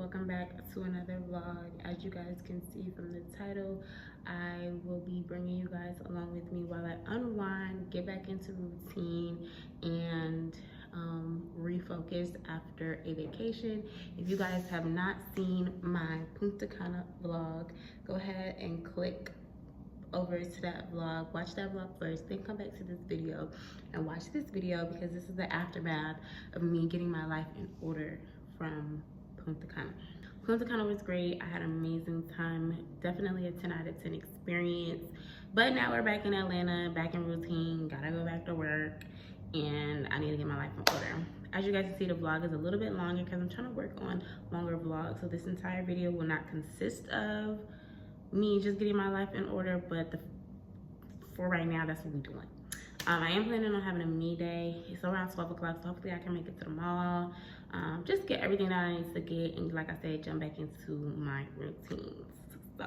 welcome back to another vlog. As you guys can see from the title, I will be bringing you guys along with me while I unwind, get back into routine, and refocus after a vacation. If you guys have not seen my Punta Cana vlog, go ahead and click over to that vlog, watch that vlog first, then come back to this video and watch this video, because this is the aftermath of me getting my life in order from Punta Cana. Punta Cana was great. I had an amazing time. Definitely a 10 out of 10 experience. But now we're back in Atlanta, back in routine, gotta go back to work, and I need to get my life in order. As you guys can see, the vlog is a little bit longer because I'm trying to work on longer vlogs. So this entire video will not consist of me just getting my life in order, but for right now, that's what we're doing. I am planning on having a me day. It's around 12 o'clock, so hopefully I can make it to the mall. Just get everything that I need to get, and like I said, jump back into my routines. So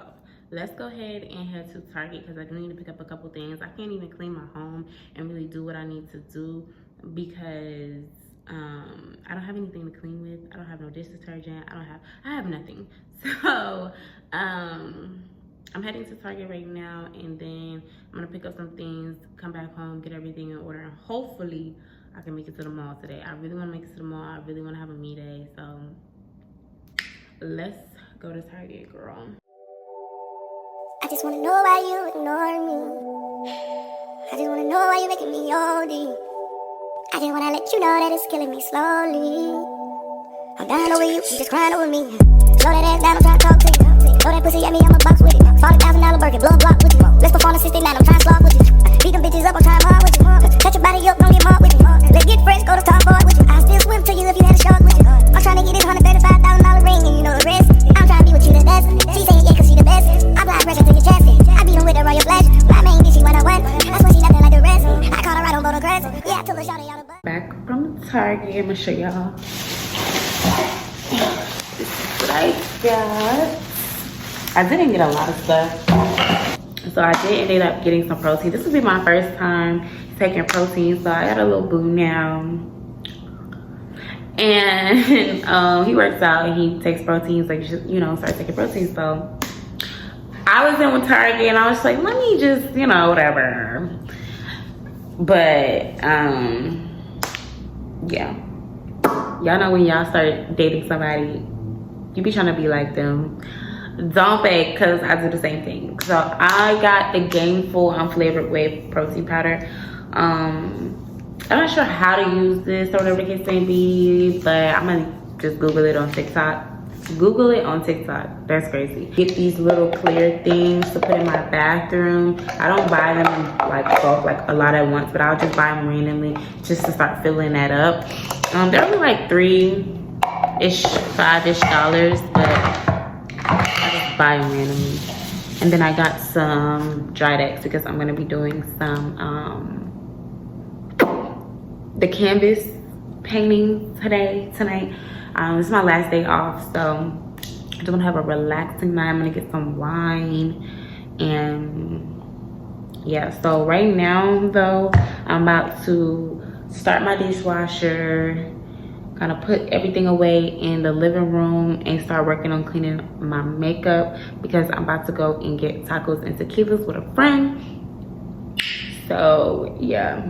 let's go ahead and head to Target, because I do need to pick up a couple things. I can't even clean my home and really do what I need to do because I don't have anything to clean with. I don't have no dish detergent. I have nothing. So I'm heading to Target right now, and then I'm gonna pick up some things, come back home, get everything in order, and hopefully I can make it to the mall today. I really wanna make it to the mall. I really wanna have a me day, so let's go to Target, girl. I just wanna know why you ignore me. I just wanna know why you making me OD. I just wanna let you know that it's killing me slowly. I'm dying over you just crying over me. Slow that ass down, I'm trying to talk to you. Throw that pussy at me, I'ma box with it. $40,000 Birkin, blow a block with you. Let's perform a 69, I'm trying to slog with you. Beat them bitches up, I'm trying hard with you. Touch your body up, don't get hard with you. Let's get fresh, go to Tom Ford with you. I still swim to you if you had a shark with you. I'm trying to get this $135,000 ring, and you know the rest. I'm trying to be with you the best. She saying yeah, cause she the best. I apply pressure to your chest. I beat them with a royal flash. My main bitch, she what I want. That's when she nothing like the rest. I caught her right on Boulder Grass. Yeah, I told her shawty out of butt. Back from Target, I'm gonna show y'all. This is what I got. I didn't get a lot of stuff, so I did end up getting some protein. This will be my first time taking protein, so I got a little boo now. And he works out, he takes protein, so you should, start taking protein. So I was in with Target, and I was like, let me just, whatever. But yeah, y'all know when y'all start dating somebody, you be trying to be like them. Don't fake, because I do the same thing. So I got the Gainful unflavored whey protein powder. I'm not sure how to use this or whatever the case may be, but I'm gonna just Google it on TikTok. Google it on TikTok. That's crazy. Get these little clear things to put in my bathroom. I don't buy them in bulk, a lot at once, but I'll just buy them randomly just to start filling that up. They're only like $3-ish, $5-ish, but I just buy them randomly. And then I got some Drydex because I'm gonna be doing some the canvas painting tonight. This is my last day off, so I'm just gonna have a relaxing night. I'm gonna get some wine, and yeah. So right now though, I'm about to start my dishwasher, kind of put everything away in the living room, and start working on cleaning my makeup, because I'm about to go and get tacos and tequilas with a friend. So yeah.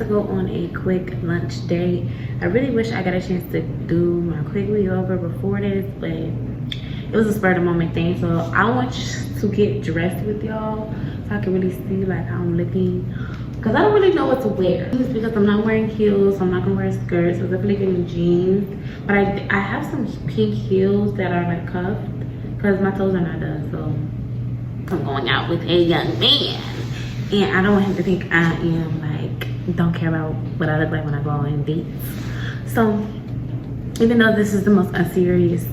Go on a quick lunch date. I really wish I got a chance to do my quickly over before this, but it was a spur of the moment thing. So I want to get dressed with y'all so I can really see like how I'm looking, because I don't really know what to wear. It's because I'm not wearing heels, so I'm not gonna wear skirts. So definitely getting jeans, but I have some pink heels that are like cuffed because my toes are not done. So I'm going out with a young man, and I don't want him to think I am like don't care about what I look like when I go on dates. So even though this is the most unserious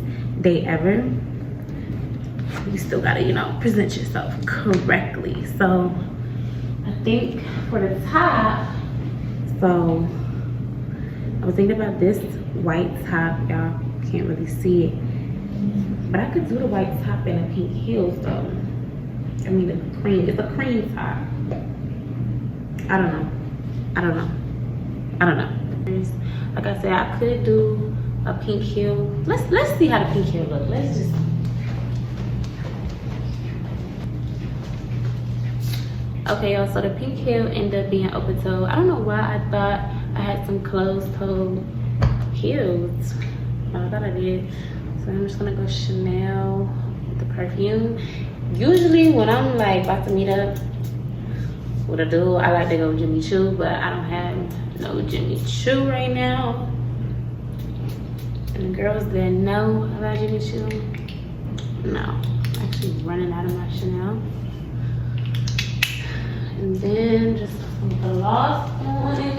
day ever, you still gotta, you know, present yourself correctly. So I think for the top, so I was thinking about this white top. Y'all can't really see it, but I could do the white top in a pink heels though. I mean, it's a cream top. I don't know. Like I said, I could do a pink heel. Let's see how the pink heel look. Let's just. Okay, y'all, so the pink heel ended up being open toe. I don't know why I thought I had some closed toe heels. I thought I did. So I'm just gonna go Chanel with the perfume. Usually when I'm like about to meet up with a dude, I like to go Jimmy Choo, but I don't have no Jimmy Choo right now. And the girls that know about Jimmy Choo, no, I'm actually running out of my Chanel. And then just some gloss on it.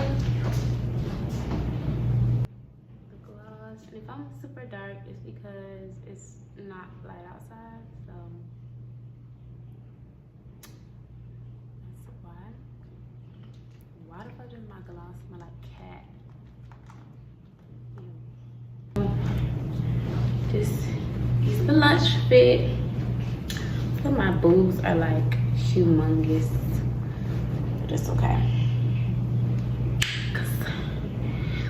The gloss. And if I'm super dark, it's because it's not light outside. So that's why. Why the fuck does my gloss smell like cat? Just use the lunch fit. So my boobs are like humongous. It's okay. Cause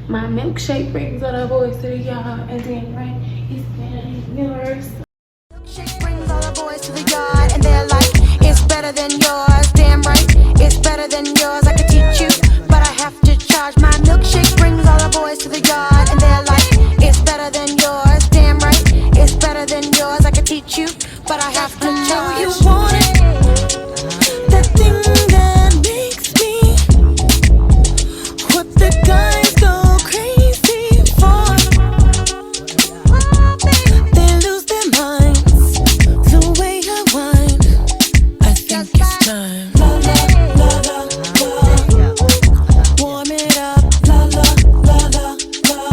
my milkshake brings all the boys to the yard, and then right, it's better than yours. Milkshake brings all the boys to the yard, and they're like, it's better than yours. Damn right, it's better than yours. I could teach you, but I have to charge. My milkshake brings all the boys to the yard, and they're like, it's better than yours. Damn right, it's better than yours. I could teach you, but I have to charge. You want it? That thing that makes me what the guys go crazy for. They lose their minds the way I whine. I think it's time. La la la la la. Warm it up. La la la la la.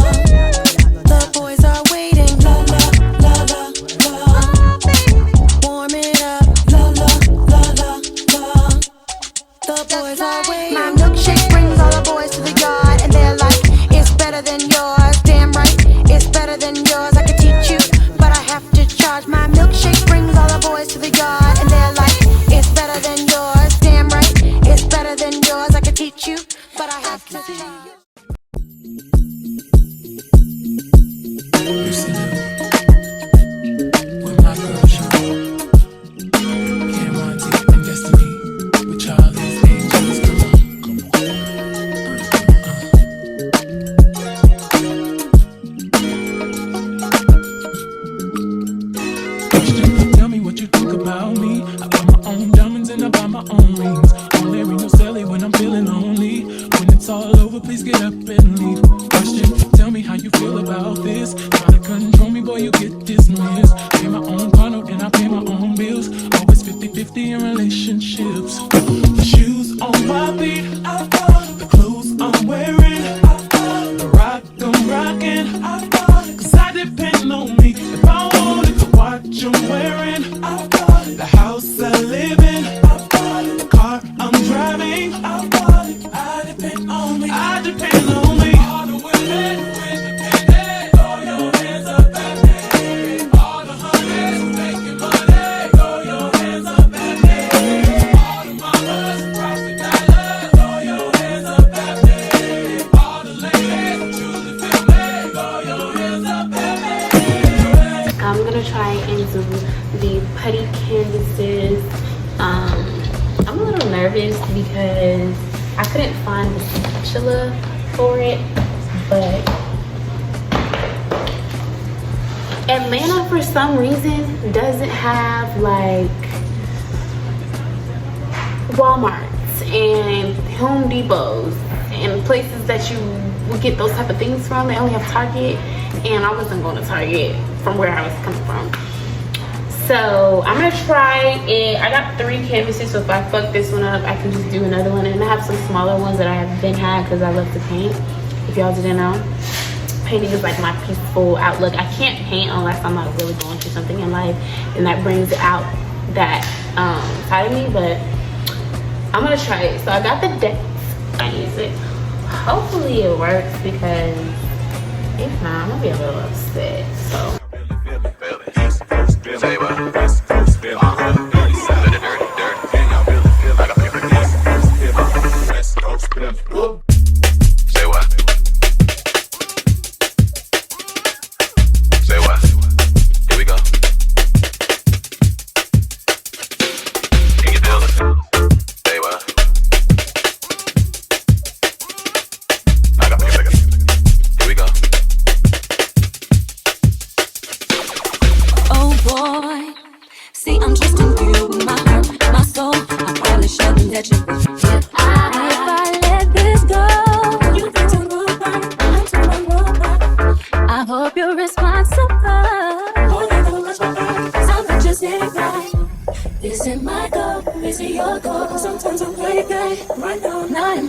The boys are waiting. La la la la la. Warm it up. La la la la la. The boys are waiting. My milkshake brings all the boys to the yard, and they're like, it's better than yours. Damn right, it's better than yours. I could teach you, but I have to charge. My milkshake brings all the boys to the yard, and they're like, it's better than yours. Damn right, it's better than yours. I could teach you, but I have to charge. With my girl show, Cameron T and Destiny, with Charlie's Angels. Come on. Tell me what you think about me. I buy my own diamonds and I buy my own rings. Don't let me no silly when I'm feeling lonely. When it's all over, please get up and leave. Question, tell me how you feel about this. Try to control me, boy, you get dismissed. Pay my own car note and I pay my own bills. Always 50-50 in relationships. The shoes on my feet, the clothes I'm wearing, the rock I'm rocking. Cause I depend on me. If I wanted the watch I'm wearing, the house I live in, the car I'm driving, I depend on me. I depend on me. All the women independent, throw your hands up at me. All the honeys making money, throw your hands up at me. All the mamas across the dollar, throw your hands up at me. All the ladies who truly feel me, throw your hands up at me. I'm gonna try and do the putty canvases. I'm a little nervous because I couldn't find the spatula for it, but Atlanta for some reason doesn't have like Walmarts and Home Depots and places that you would get those type of things from. They only have Target, and I wasn't going to Target from where I was coming from. So I'm gonna try it. I got 3 canvases, so if I fuck this one up, I can just do another one. And I have some smaller ones that I have been had because I love to paint. If y'all didn't know, painting is like my peaceful outlook. I can't paint unless I'm like really going through something in life, and that brings out that side of me. But I'm gonna try it. So I got the decks. I use it. Hopefully it works, because if not, I'm gonna be a little upset. So. Say what? Here we go. Can you feel it? Say what? I got me a second. Here we go. Oh boy, see I'm trusting you with my heart, my soul. I probably shouldn't let you. If I let this go, you think I'm I hope you're responsible. Something just ain't right. Is it my goal? Is it your goal? Sometimes I'm playing right now. Not